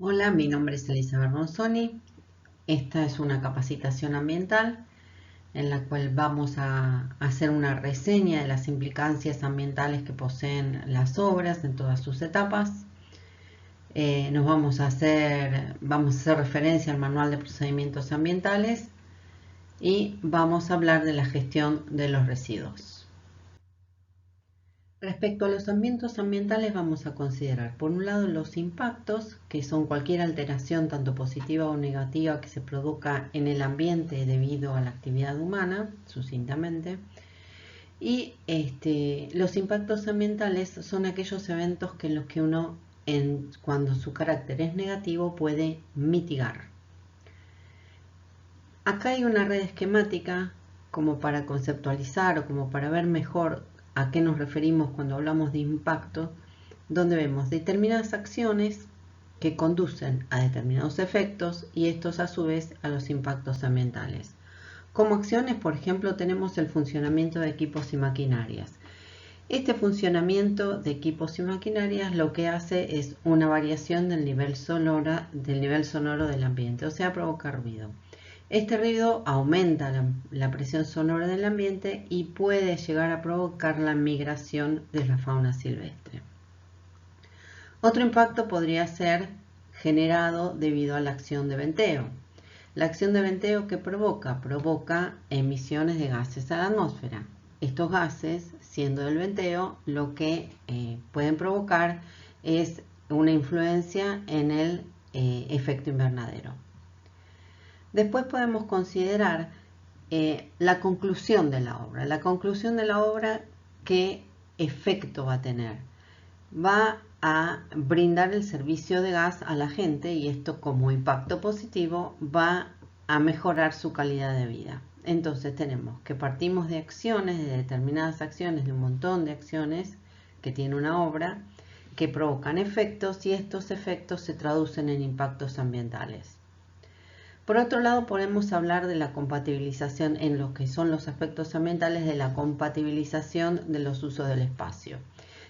Hola, mi nombre es Elizabeth Ronzoni. Esta es una capacitación ambiental en la cual vamos a hacer una reseña de las implicancias ambientales que poseen las obras en todas sus etapas. Vamos a hacer referencia al manual de procedimientos ambientales y vamos a hablar de la gestión de los residuos. Respecto a los ambientes ambientales vamos a considerar por un lado los impactos, que son cualquier alteración tanto positiva o negativa que se produzca en el ambiente debido a la actividad humana, sucintamente. Y los impactos ambientales son aquellos eventos que en los que uno, cuando su carácter es negativo, puede mitigar. Acá hay una red esquemática como para conceptualizar o como para ver mejor a qué nos referimos cuando hablamos de impacto, donde vemos determinadas acciones que conducen a determinados efectos y estos a su vez a los impactos ambientales. Como acciones, por ejemplo, tenemos el funcionamiento de equipos y maquinarias. Este funcionamiento de equipos y maquinarias lo que hace es una variación del nivel sonoro del ambiente, o sea, provoca ruido. Este ruido aumenta la presión sonora del ambiente y puede llegar a provocar la migración de la fauna silvestre. Otro impacto podría ser generado debido a la acción de venteo. La acción de venteo que provoca emisiones de gases a la atmósfera. Estos gases, siendo del venteo, lo que pueden provocar es una influencia en el efecto invernadero. Después podemos considerar la conclusión de la obra. La conclusión de la obra, ¿qué efecto va a tener? Va a brindar el servicio de gas a la gente y esto como impacto positivo va a mejorar su calidad de vida. Entonces tenemos que partimos de acciones, de determinadas acciones, de un montón de acciones que tiene una obra que provocan efectos y estos efectos se traducen en impactos ambientales. Por otro lado, podemos hablar de la compatibilización en lo que son los aspectos ambientales de la compatibilización de los usos del espacio.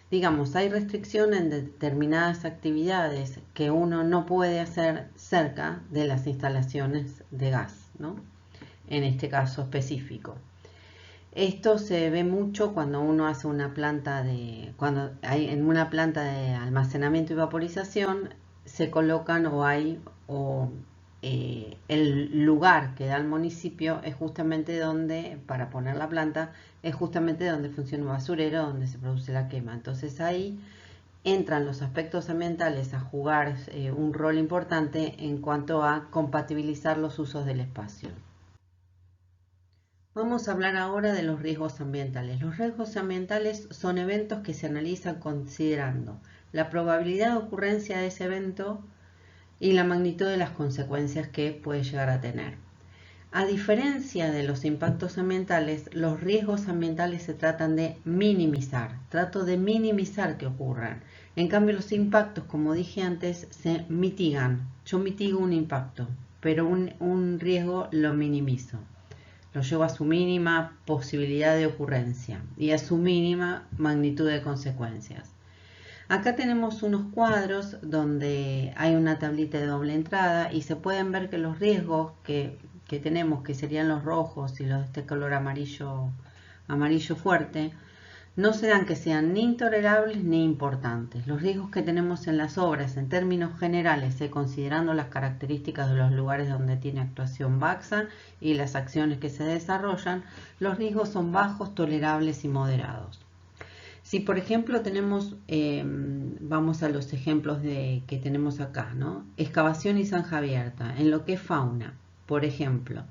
Digamos, hay restricciones en determinadas actividades que uno no puede hacer cerca de las instalaciones de gas, ¿no? En este caso específico. Esto se ve mucho cuando uno hace cuando hay en una planta de almacenamiento y vaporización se colocan el lugar que da el municipio es justamente donde, para poner la planta, es justamente donde funciona un basurero, donde se produce la quema. Entonces ahí entran los aspectos ambientales a jugar un rol importante en cuanto a compatibilizar los usos del espacio. Vamos a hablar ahora de los riesgos ambientales. Los riesgos ambientales son eventos que se analizan considerando la probabilidad de ocurrencia de ese evento y la magnitud de las consecuencias que puede llegar a tener. A diferencia de los impactos ambientales, los riesgos ambientales se tratan de minimizar. Trato de minimizar que ocurran. En cambio, los impactos, como dije antes, se mitigan. Yo mitigo un impacto, pero un riesgo lo minimizo. Lo llevo a su mínima posibilidad de ocurrencia y a su mínima magnitud de consecuencias. Acá tenemos unos cuadros donde hay una tablita de doble entrada y se pueden ver que los riesgos que tenemos, que serían los rojos y los de este color amarillo fuerte, no se dan que sean ni intolerables ni importantes. Los riesgos que tenemos en las obras en términos generales, considerando las características de los lugares donde tiene actuación VAXA y las acciones que se desarrollan, los riesgos son bajos, tolerables y moderados. Si por ejemplo tenemos, vamos a los ejemplos que tenemos acá, ¿no? Excavación y zanja abierta, en lo que es fauna, por ejemplo,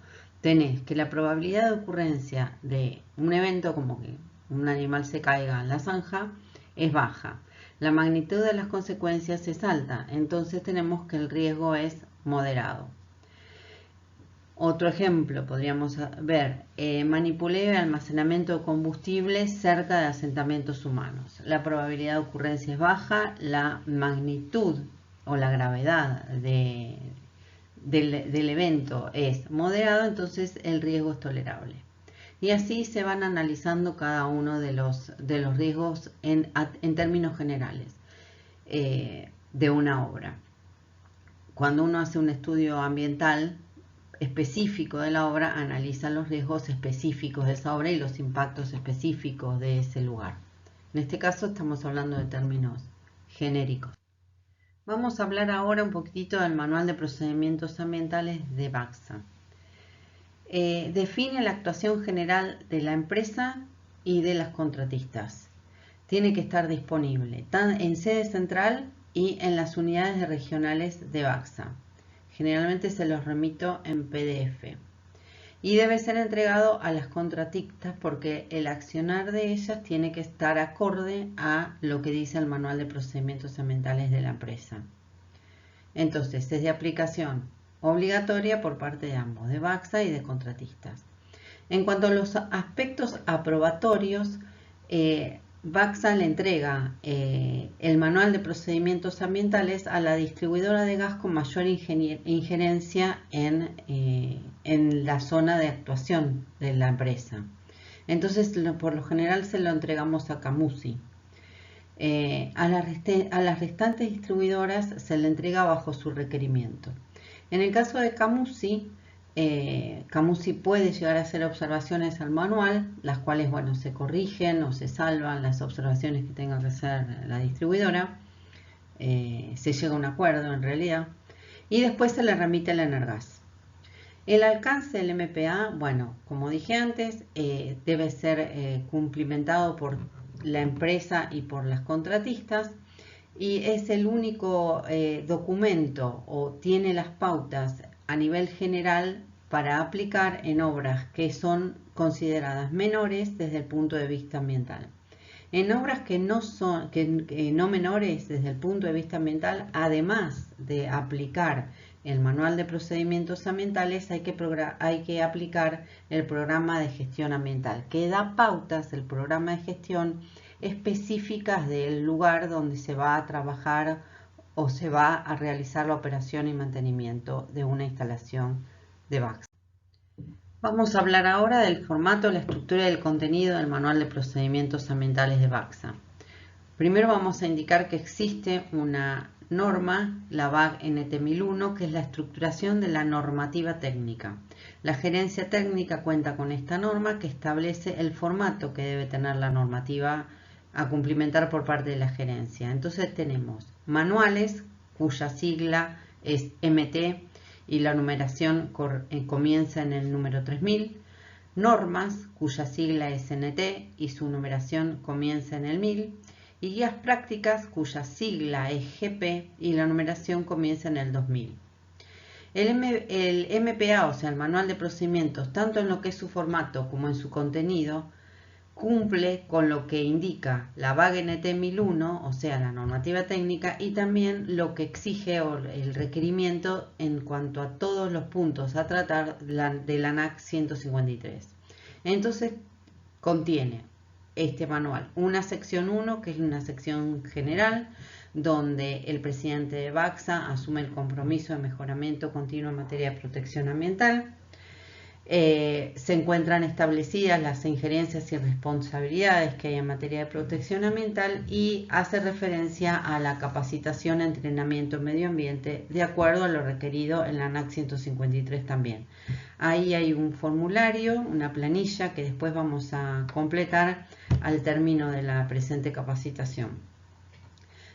tenés que la probabilidad de ocurrencia de un evento como que un animal se caiga en la zanja es baja. La magnitud de las consecuencias es alta, entonces tenemos que el riesgo es moderado. Otro ejemplo podríamos ver, manipuleo y almacenamiento de combustible cerca de asentamientos humanos. La probabilidad de ocurrencia es baja, la magnitud o la gravedad del evento es moderado, entonces el riesgo es tolerable. Y así se van analizando cada uno de los riesgos en términos generales de una obra. cuando uno hace un estudio ambiental específico de la obra, analiza los riesgos específicos de esa obra y los impactos específicos de ese lugar. En este caso estamos hablando de términos genéricos. Vamos a hablar ahora un poquitito del Manual de Procedimientos Ambientales de BACSA. Define la actuación general de la empresa y de las contratistas. Tiene que estar disponible en sede central y en las unidades regionales de BACSA. Generalmente se los remito en PDF. Y debe ser entregado a las contratistas porque el accionar de ellas tiene que estar acorde a lo que dice el Manual de Procedimientos Ambientales de la empresa. Entonces, es de aplicación obligatoria por parte de ambos, de BACSA y de contratistas. En cuanto a los aspectos aprobatorios, BACSA le entrega el Manual de Procedimientos Ambientales a la distribuidora de gas con mayor injerencia en la zona de actuación de la empresa. Entonces, por lo general se lo entregamos a Camusi. A las restantes distribuidoras se le entrega bajo su requerimiento. En el caso de Camusi, Camusi puede llegar a hacer observaciones al manual, las cuales, bueno, se corrigen o se salvan las observaciones que tenga que hacer la distribuidora. Se llega a un acuerdo en realidad y después se le remite al Energas. El alcance del MPA, bueno, como dije antes, debe ser cumplimentado por la empresa y por las contratistas y es el único documento o tiene las pautas a nivel general para aplicar en obras que son consideradas menores desde el punto de vista ambiental. En obras que no menores desde el punto de vista ambiental, además de aplicar el Manual de Procedimientos Ambientales, hay que aplicar el Programa de Gestión Ambiental, que da pautas, el programa de gestión, específicas del lugar donde se va a trabajar o se va a realizar la operación y mantenimiento de una instalación de BACSA. Vamos a hablar ahora del formato, la estructura y el contenido del Manual de Procedimientos Ambientales de BACSA. Primero vamos a indicar que existe una norma, la BAG NT 1001, que es la estructuración de la normativa técnica. La gerencia técnica cuenta con esta norma que establece el formato que debe tener la normativa a cumplimentar por parte de la gerencia. Entonces tenemos manuales, cuya sigla es MT y la numeración comienza en el número 3000, normas, cuya sigla es NT y su numeración comienza en el 1000, y guías prácticas, cuya sigla es GP y la numeración comienza en el 2000. El MPA, o sea, el Manual de Procedimientos, tanto en lo que es su formato como en su contenido, cumple con lo que indica la BAG NT 1001, o sea, la normativa técnica, y también lo que exige el requerimiento en cuanto a todos los puntos a tratar de la ANAC 153. Entonces, contiene este manual una sección 1, que es una sección general, donde el presidente de BACSA asume el compromiso de mejoramiento continuo en materia de protección ambiental. Se encuentran establecidas las injerencias y responsabilidades que hay en materia de protección ambiental y hace referencia a la capacitación, entrenamiento en medio ambiente de acuerdo a lo requerido en la ANAC 153 también. Ahí hay un formulario, una planilla que después vamos a completar al término de la presente capacitación.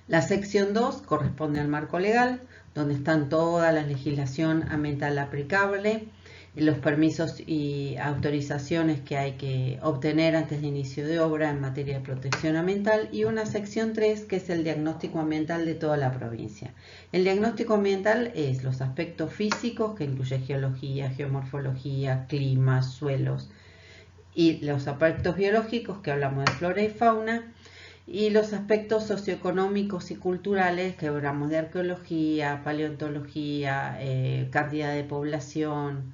La sección 2 corresponde al marco legal, donde están toda la legislación ambiental aplicable, los permisos y autorizaciones que hay que obtener antes de inicio de obra en materia de protección ambiental, y una sección 3 que es el diagnóstico ambiental de toda la provincia. El diagnóstico ambiental es los aspectos físicos, que incluye geología, geomorfología, clima, suelos, y los aspectos biológicos, que hablamos de flora y fauna, y los aspectos socioeconómicos y culturales, que hablamos de arqueología, paleontología, cantidad de población,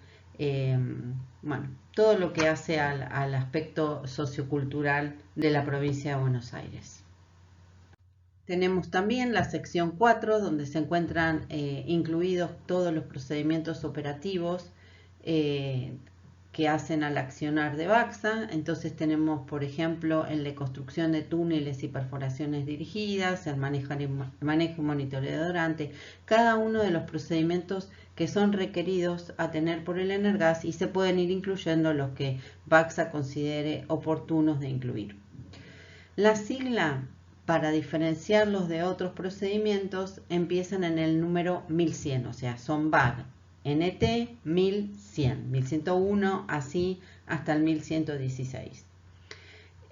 bueno, todo lo que hace al aspecto sociocultural de la provincia de Buenos Aires. Tenemos también la sección 4, donde se encuentran incluidos todos los procedimientos operativos que que hacen al accionar de Baxa. Entonces tenemos, por ejemplo, el de construcción de túneles y perforaciones dirigidas, el manejo y monitoreo de hidrante, cada uno de los procedimientos que son requeridos a tener por el ENERGAS, y se pueden ir incluyendo los que Baxa considere oportunos de incluir. La sigla, para diferenciarlos de otros procedimientos, empiezan en el número 1100, o sea, son BAG, NT 1100, 1101, así hasta el 1116.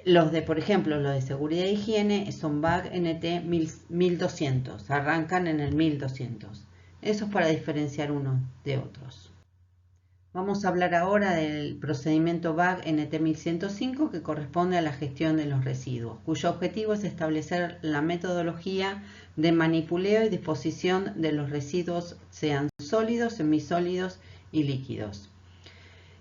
Los de, por ejemplo, los de seguridad e higiene son BAG NT 1200, arrancan en el 1200. Eso es para diferenciar unos de otros. Vamos a hablar ahora del procedimiento BAG NT 1105, que corresponde a la gestión de los residuos, cuyo objetivo es establecer la metodología de manipuleo y disposición de los residuos, sean sólidos, semisólidos y líquidos.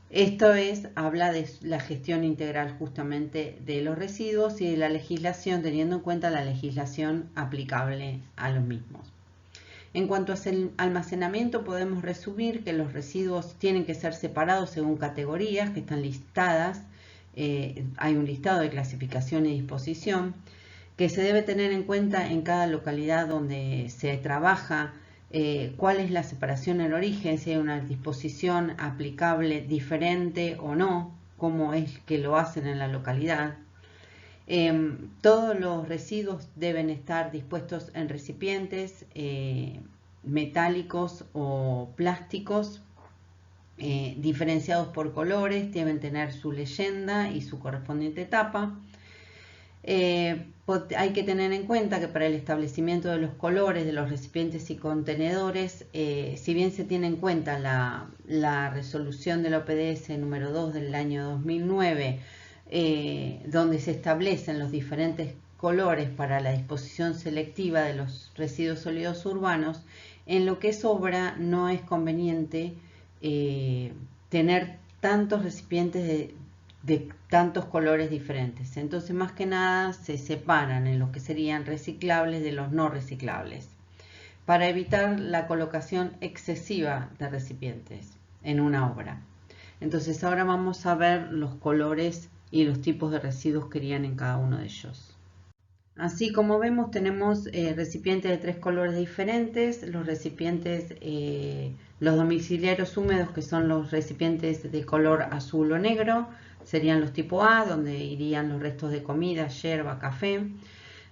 Esto habla de la gestión integral justamente de los residuos y de la legislación, teniendo en cuenta la legislación aplicable a los mismos. En cuanto a almacenamiento, podemos resumir que los residuos tienen que ser separados según categorías que están listadas. Hay un listado de clasificación y disposición que se debe tener en cuenta en cada localidad donde se trabaja, cuál es la separación en origen, si hay una disposición aplicable diferente o no, cómo es que lo hacen en la localidad. Todos los residuos deben estar dispuestos en recipientes metálicos o plásticos, diferenciados por colores, deben tener su leyenda y su correspondiente tapa. Hay que tener en cuenta que para el establecimiento de los colores de los recipientes y contenedores, si bien se tiene en cuenta la resolución de la OPDS número 2 del año 2009, donde se establecen los diferentes colores para la disposición selectiva de los residuos sólidos urbanos, en lo que es obra no es conveniente tener tantos recipientes de tantos colores diferentes. Entonces, más que nada se separan en lo que serían reciclables de los no reciclables, para evitar la colocación excesiva de recipientes en una obra. Entonces, ahora vamos a ver los colores y los tipos de residuos que irían en cada uno de ellos. Así como vemos, tenemos recipientes de 3 colores diferentes: los recipientes, los domiciliarios húmedos, que son los recipientes de color azul o negro, serían los tipo A, donde irían los restos de comida, yerba, café.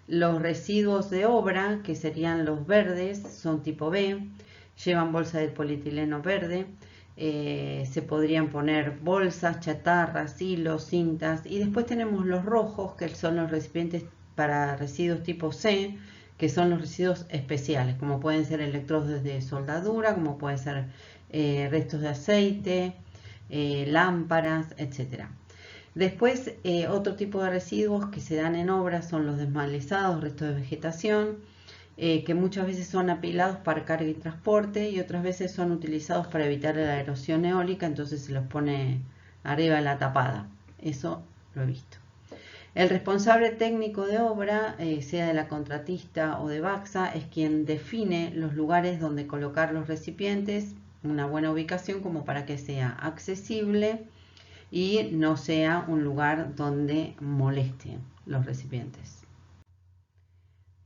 Los residuos de obra, que serían los verdes, son tipo B, llevan bolsa de polietileno verde. Se podrían poner bolsas, chatarras, hilos, cintas. Y después tenemos los rojos, que son los recipientes para residuos tipo C, que son los residuos especiales, como pueden ser electrodos de soldadura, como pueden ser restos de aceite, lámparas, etc. Después, otro tipo de residuos que se dan en obras son los desmalezados, restos de vegetación, que muchas veces son apilados para carga y transporte, y otras veces son utilizados para evitar la erosión eólica, entonces se los pone arriba de la tapada. Eso lo he visto. El responsable técnico de obra, sea de la contratista o de Baxa, es quien define los lugares donde colocar los recipientes, una buena ubicación como para que sea accesible y no sea un lugar donde moleste los recipientes.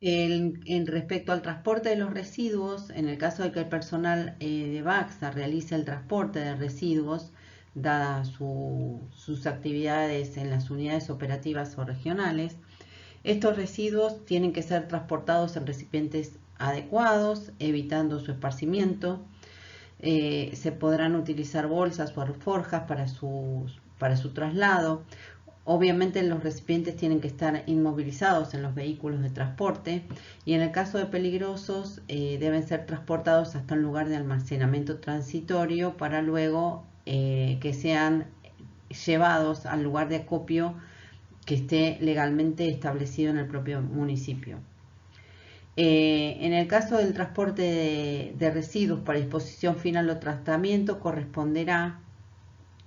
En respecto al transporte de los residuos, en el caso de que el personal de Baxa realice el transporte de residuos, dadas sus actividades en las unidades operativas o regionales, estos residuos tienen que ser transportados en recipientes adecuados, evitando su esparcimiento. Se podrán utilizar bolsas o alforjas para su traslado. Obviamente los recipientes tienen que estar inmovilizados en los vehículos de transporte, y en el caso de peligrosos deben ser transportados hasta un lugar de almacenamiento transitorio para luego que sean llevados al lugar de acopio que esté legalmente establecido en el propio municipio. En el caso del transporte de residuos para disposición final o tratamiento, corresponderá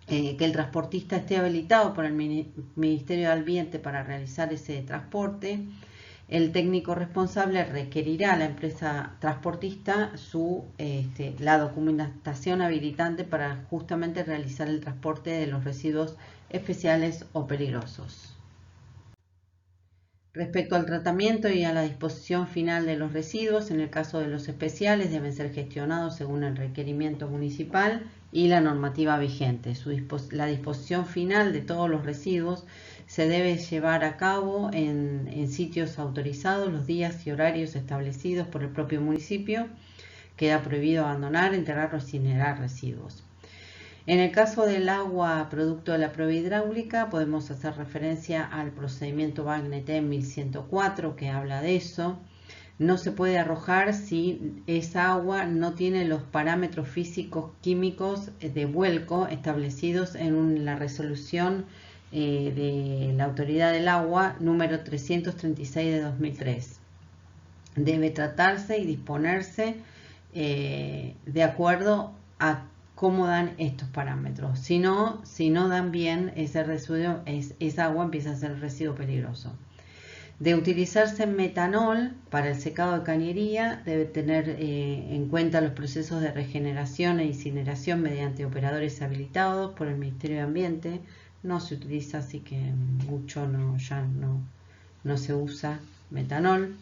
que el transportista esté habilitado por el Ministerio de Ambiente para realizar ese transporte. el técnico responsable requerirá a la empresa transportista la documentación habilitante para justamente realizar el transporte de los residuos especiales o peligrosos. Respecto al tratamiento y a la disposición final de los residuos, en el caso de los especiales deben ser gestionados según el requerimiento municipal y la normativa vigente. La disposición final de todos los residuos se debe llevar a cabo en sitios autorizados los días y horarios establecidos por el propio municipio. Queda prohibido abandonar, enterrar o incinerar residuos. En el caso del agua producto de la prueba hidráulica, podemos hacer referencia al procedimiento BAG-NT 1104 que habla de eso. No se puede arrojar si esa agua no tiene los parámetros físicos químicos de vuelco establecidos en la resolución de la Autoridad del Agua número 336 de 2003. Debe tratarse y disponerse de acuerdo a cómo dan estos parámetros. Si no dan bien, esa agua empieza a ser residuo peligroso. De utilizarse metanol para el secado de cañería, debe tener en cuenta los procesos de regeneración e incineración mediante operadores habilitados por el Ministerio de Ambiente. No se utiliza, así que mucho ya no se usa metanol.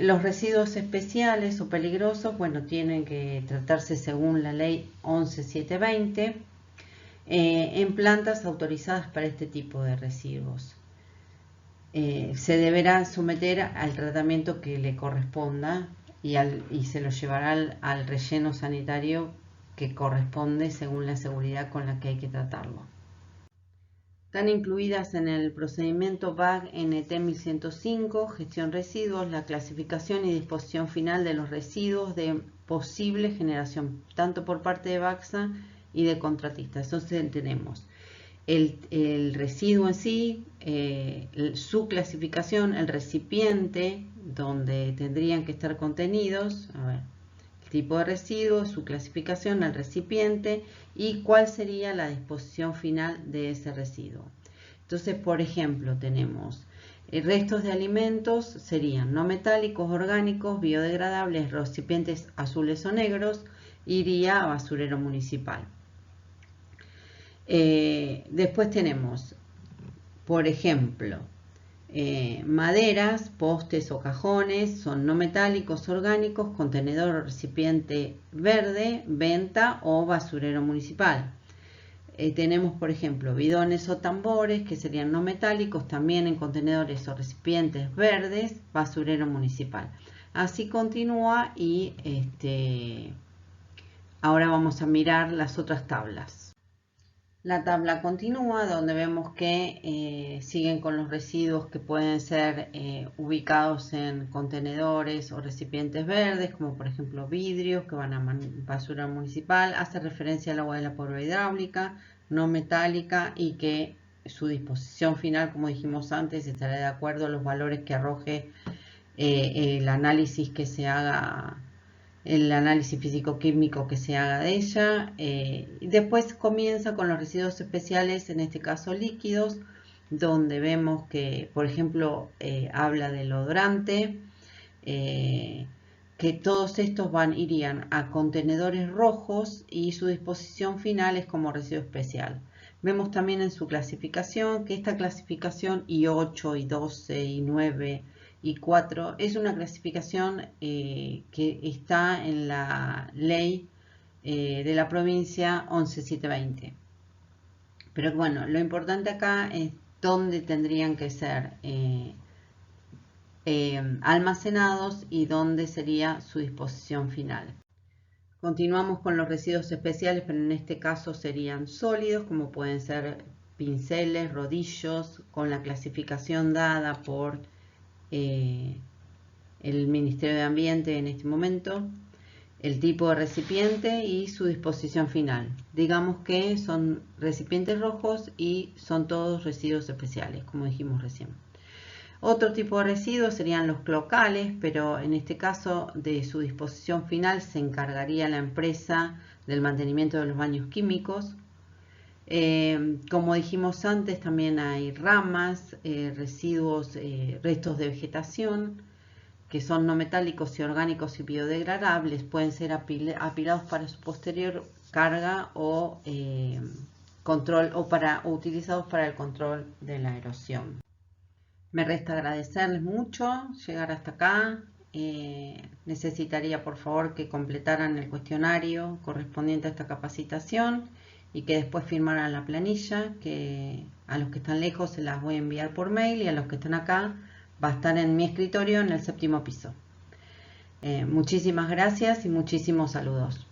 Los residuos especiales o peligrosos, tienen que tratarse según la ley 11720 en plantas autorizadas para este tipo de residuos. Se deberá someter al tratamiento que le corresponda y se lo llevará al relleno sanitario que corresponde según la seguridad con la que hay que tratarlo. Están incluidas en el procedimiento BAG-NT 1105, gestión residuos, la clasificación y disposición final de los residuos de posible generación, tanto por parte de BACSA y de contratistas. Entonces tenemos el residuo en sí, su clasificación, el recipiente donde tendrían que estar contenidos, el tipo de residuo, su clasificación, el recipiente y cuál sería la disposición final de ese residuo. Entonces, por ejemplo, tenemos restos de alimentos, serían no metálicos, orgánicos, biodegradables, recipientes azules o negros, iría a basurero municipal. Después tenemos, por ejemplo, maderas, postes o cajones, son no metálicos, orgánicos, contenedor o recipiente verde, venta o basurero municipal. Tenemos, por ejemplo, bidones o tambores, que serían no metálicos, también en contenedores o recipientes verdes, basurero municipal. Así continúa y ahora vamos a mirar las otras tablas. La tabla continúa donde vemos que siguen con los residuos que pueden ser ubicados en contenedores o recipientes verdes, como por ejemplo vidrios que van a basura municipal. Hace referencia al agua de la prueba hidráulica, no metálica y que su disposición final, como dijimos antes, estará de acuerdo a los valores que arroje el análisis que se haga, el análisis físico-químico que se haga de ella. Después comienza con los residuos especiales, en este caso líquidos, donde vemos que, por ejemplo, habla del odorante, que todos estos irían a contenedores rojos y su disposición final es como residuo especial. Vemos también en su clasificación que esta clasificación I8, I12, I9 y 4 es una clasificación que está en la ley de la provincia 11720. Pero bueno, lo importante acá es dónde tendrían que ser almacenados y dónde sería su disposición final. Continuamos con los residuos especiales, pero en este caso serían sólidos, como pueden ser pinceles, rodillos, con la clasificación dada por el Ministerio de Ambiente en este momento, el tipo de recipiente y su disposición final. Digamos que son recipientes rojos y son todos residuos especiales, como dijimos recién. Otro tipo de residuos serían los cloacales, pero en este caso de su disposición final se encargaría la empresa del mantenimiento de los baños químicos. Como dijimos antes, también hay ramas, residuos, restos de vegetación, que son no metálicos y orgánicos y biodegradables, pueden ser apilados para su posterior carga o control o utilizados para el control de la erosión. Me resta agradecerles mucho llegar hasta acá. Necesitaría por favor que completaran el cuestionario correspondiente a esta capacitación y que después firmaran la planilla, que a los que están lejos se las voy a enviar por mail y a los que están acá va a estar en mi escritorio en el 7º piso. Muchísimas gracias y muchísimos saludos.